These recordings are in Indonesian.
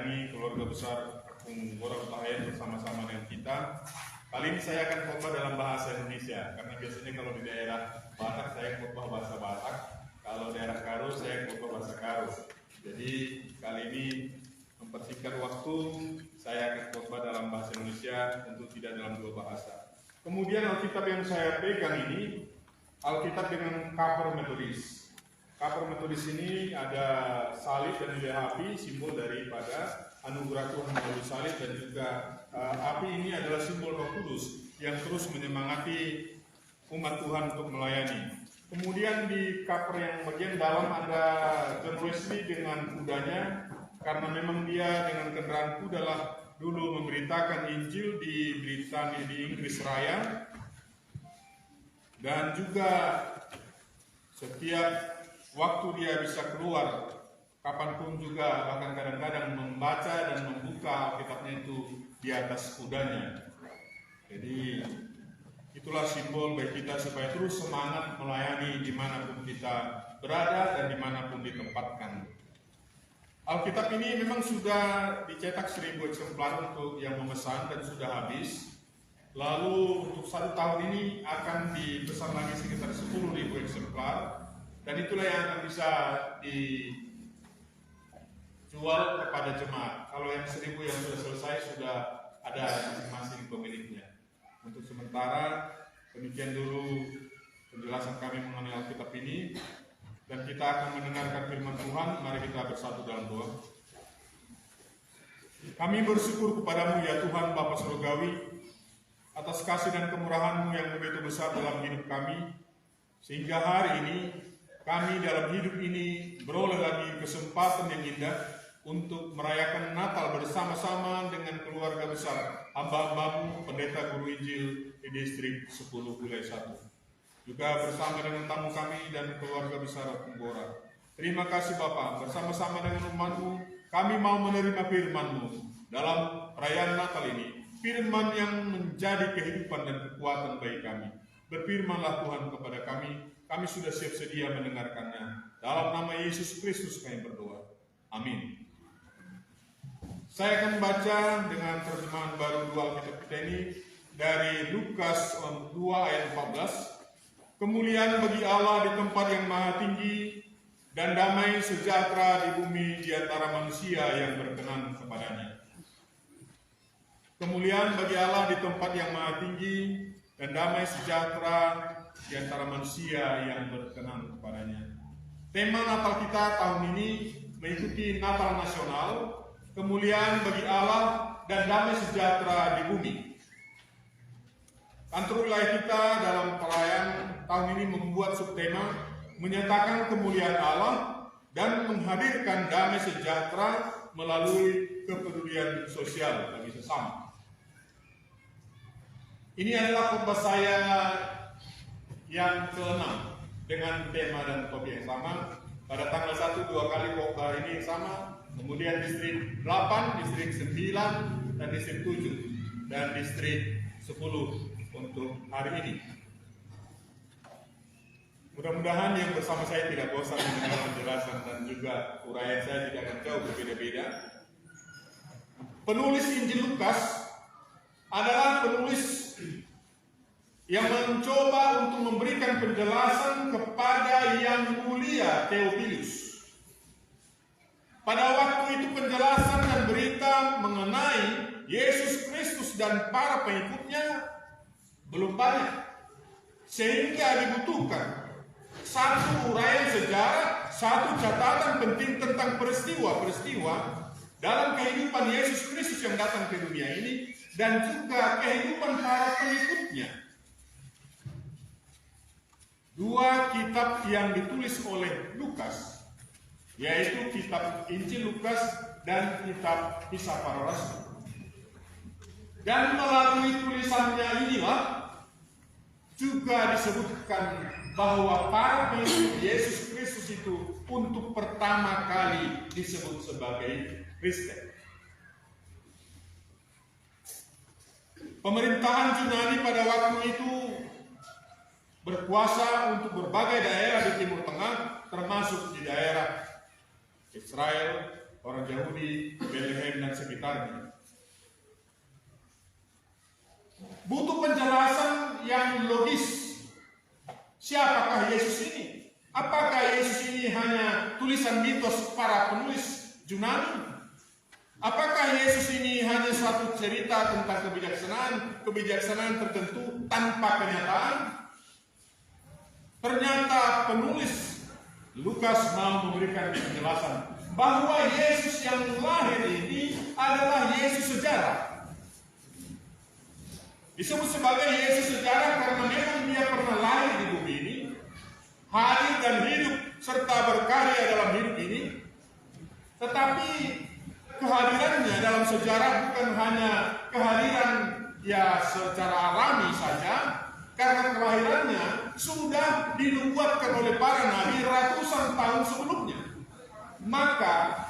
melayani keluarga besar Agung Ngora Utahayan bersama-sama dengan kita. Kali ini saya akan khotbah dalam bahasa Indonesia, karena biasanya kalau di daerah Batak saya khotbah bahasa Batak, kalau daerah Karo saya khotbah bahasa Karo. Jadi kali ini mempersingkat waktu, saya akan khotbah dalam bahasa Indonesia, tentu tidak dalam dua bahasa. Kemudian Alkitab yang saya pegang ini Alkitab dengan cover metodis. Cover metodis ini ada salib dan juga api, simbol daripada anugerah Tuhan melalui salib, dan juga api ini adalah simbol Roh Kudus yang terus menyemangati umat Tuhan untuk melayani. Kemudian di cover yang bagian dalam ada John Wesley dengan kudanya, karena memang dia dengan kendaraan kuda lah dulu memberitakan Injil di Britania, di Inggris Raya. Dan juga setiap waktu dia bisa keluar, kapanpun juga, bahkan kadang-kadang membaca dan membuka Alkitabnya itu di atas kudanya. Jadi itulah simbol bagi kita supaya terus semangat melayani dimanapun kita berada dan dimanapun ditempatkan. Alkitab ini memang sudah dicetak 1000 eksemplar untuk yang memesan dan sudah habis. Lalu untuk 1 tahun ini akan dipesan lagi sekitar 10.000 eksemplar, dan itulah yang akan bisa dijual kepada jemaat. Kalau yang 1000 yang sudah selesai sudah ada masing-masing pemiliknya. Untuk sementara demikian dulu penjelasan kami mengenai Alkitab ini, dan kita akan mendengarkan firman Tuhan. Mari kita bersatu dalam doa. Kami bersyukur kepadamu ya Tuhan Bapa Surgawi, atas kasih dan kemurahan-Mu yang begitu besar dalam hidup kami, sehingga hari ini kami dalam hidup ini beroleh lagi kesempatan yang indah untuk merayakan Natal bersama-sama dengan keluarga besar hamba-hamba-Mu, pendeta guru Injil di distrik 10 wilayah 1, juga bersama dengan tamu kami dan keluarga besar Agung Ngora. Terima kasih Bapa, bersama-sama dengan umat-Mu kami mau menerima firman-Mu dalam perayaan Natal ini, firman yang menjadi kehidupan dan kekuatan bagi kami. Berfirmanlah Tuhan kepada kami, kami sudah siap sedia mendengarkannya. Dalam nama Yesus Kristus kami berdoa. Amin. Saya akan baca dengan terjemahan baru 2 Alkitab kita ini dari Lukas 2 ayat 14. Kemuliaan bagi Allah di tempat yang maha tinggi, dan damai sejahtera di bumi di antara manusia yang berkenan kepadanya. Kemuliaan bagi Allah di tempat yang maha tinggi, dan damai sejahtera di antara manusia yang berkenan kepadanya. Tema Natal kita tahun ini mengikuti Natal nasional, kemuliaan bagi Allah dan damai sejahtera di bumi. Kantor wilayah kita dalam perayaan tahun ini membuat subtema menyatakan kemuliaan Allah dan menghadirkan damai sejahtera melalui kepedulian sosial bagi sesama. Ini adalah khotbah saya yang ke-6 dengan tema dan topik yang sama. Pada tanggal 1 2 kali khotbah ini sama, kemudian distrik 8, distrik 9, dan distrik 7, dan distrik 10 untuk hari ini. Mudah-mudahan yang bersama saya tidak bosan mendengar penjelasan, dan juga uraian saya tidak akan jauh berbeda-beda. Penulis Injil Lukas adalah penulis yang mencoba untuk memberikan penjelasan kepada yang mulia Theophilus. Pada waktu itu penjelasan dan berita mengenai Yesus Kristus dan para pengikutnya belum banyak, sehingga dibutuhkan satu uraian sejarah, satu catatan penting tentang peristiwa-peristiwa dalam kehidupan Yesus Kristus yang datang ke dunia ini, dan juga kehidupan para pengikutnya. 2 kitab yang ditulis oleh Lukas, yaitu kitab Injil Lukas dan kitab Kisah Para Rasul. Dan melalui tulisannya inilah juga disebutkan bahwa para pengikut Yesus Kristus itu untuk pertama kali disebut sebagai Kristen. Pemerintahan Yunani pada waktu itu berkuasa untuk berbagai daerah di Timur Tengah, termasuk di daerah Israel, orang Yahudi, Bethlehem dan sekitarnya. Butuh penjelasan yang logis. Siapakah Yesus ini? Apakah Yesus ini hanya tulisan mitos para penulis Yunani? Apakah Yesus ini hanya suatu cerita tentang kebijaksanaan tertentu tanpa kenyataan? Ternyata penulis Lukas mau memberikan penjelasan bahwa Yesus yang lahir ini adalah Yesus sejarah. Disebut sebagai Yesus sejarah karena memang dia pernah lahir di bumi ini, hadir dan hidup serta berkarya dalam hidup ini. Tetapi kehadirannya dalam sejarah bukan hanya kehadiran ya secara alami saja, karena kelahirannya sudah dinubuatkan oleh para nabi ratusan tahun sebelumnya. Maka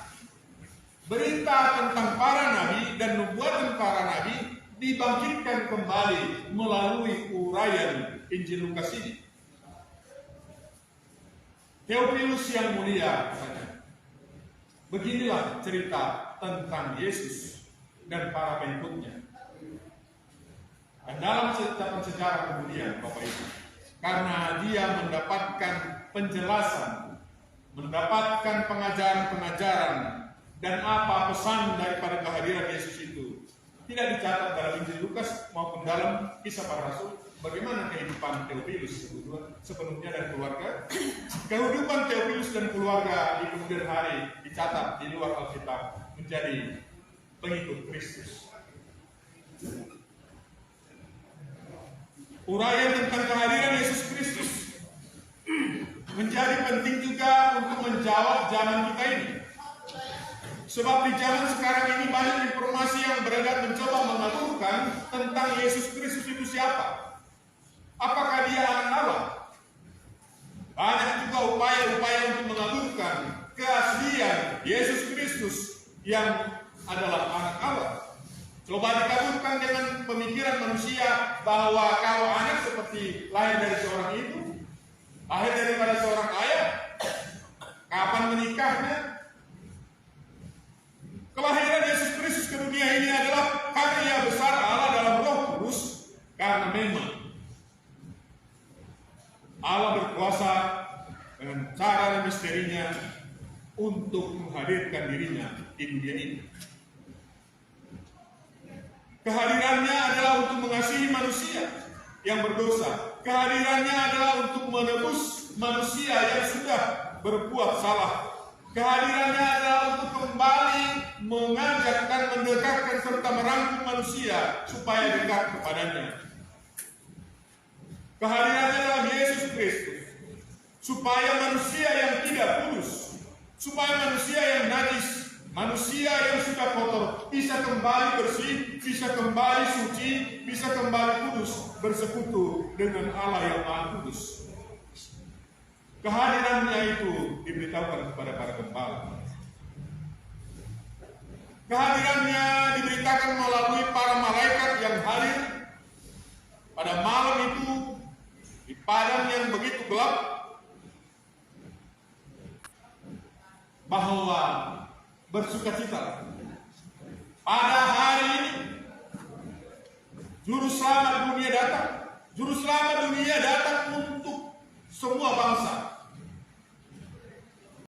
berita tentang para nabi dan nubuatan para nabi dibangkitkan kembali melalui uraian Injil Lukas ini. Theophilus yang mulia, beginilah cerita tentang Yesus dan para pengikutnya. Dan dalam catatan sejarah kemudian, Bapak Ibu, karena dia mendapatkan penjelasan, mendapatkan pengajaran-pengajaran dan apa pesan daripada kehadiran Yesus itu, tidak dicatat dalam Injil Lukas maupun dalam Kisah Para Rasul. Bagaimana kehidupan Theophilus sepenuhnya dan keluarga? Kehidupan Theophilus dan keluarga di kemudian hari dicatat di luar Alkitab menjadi pengikut Kristus. Uraian tentang kehadiran Yesus Kristus menjadi penting juga untuk menjawab zaman kita ini. Sebab di zaman sekarang ini banyak informasi yang beredar mencoba mengaturkan tentang Yesus Kristus itu siapa. Apakah dia anak Allah? Banyak juga upaya-upaya untuk mengaturkan keaslian Yesus Kristus yang adalah anak Allah. Coba dikaburkan dengan pemikiran manusia bahwa kalau anak seperti lahir dari seorang ibu, lahir daripada seorang ayah, kapan menikahnya? Kelahiran Yesus Kristus ke dunia ini adalah karya besar Allah dalam Roh Kudus, karena memang Allah berkuasa dengan cara dan misterinya untuk menghadirkan dirinya di dunia ini. Kehadirannya adalah untuk mengasihi manusia yang berdosa. Kehadirannya adalah untuk menebus manusia yang sudah berbuat salah. Kehadirannya adalah untuk kembali mengajak dan mendekatkan serta merangkum manusia supaya dekat kepadanya. Kehadirannya dalam Yesus Kristus supaya manusia yang tidak kudus, supaya manusia yang najis, manusia yang sudah kotor bisa kembali bersih, bisa kembali suci, bisa kembali kudus, bersekutu dengan Allah yang Maha Kudus. Kehadirannya itu diberitahukan kepada para gembala. Kehadirannya diberitakan melalui para malaikat yang hadir pada malam itu di padang yang begitu gelap, bahwa bersukacita pada hari ini juru selamat dunia datang. Juru selamat dunia datang untuk semua bangsa.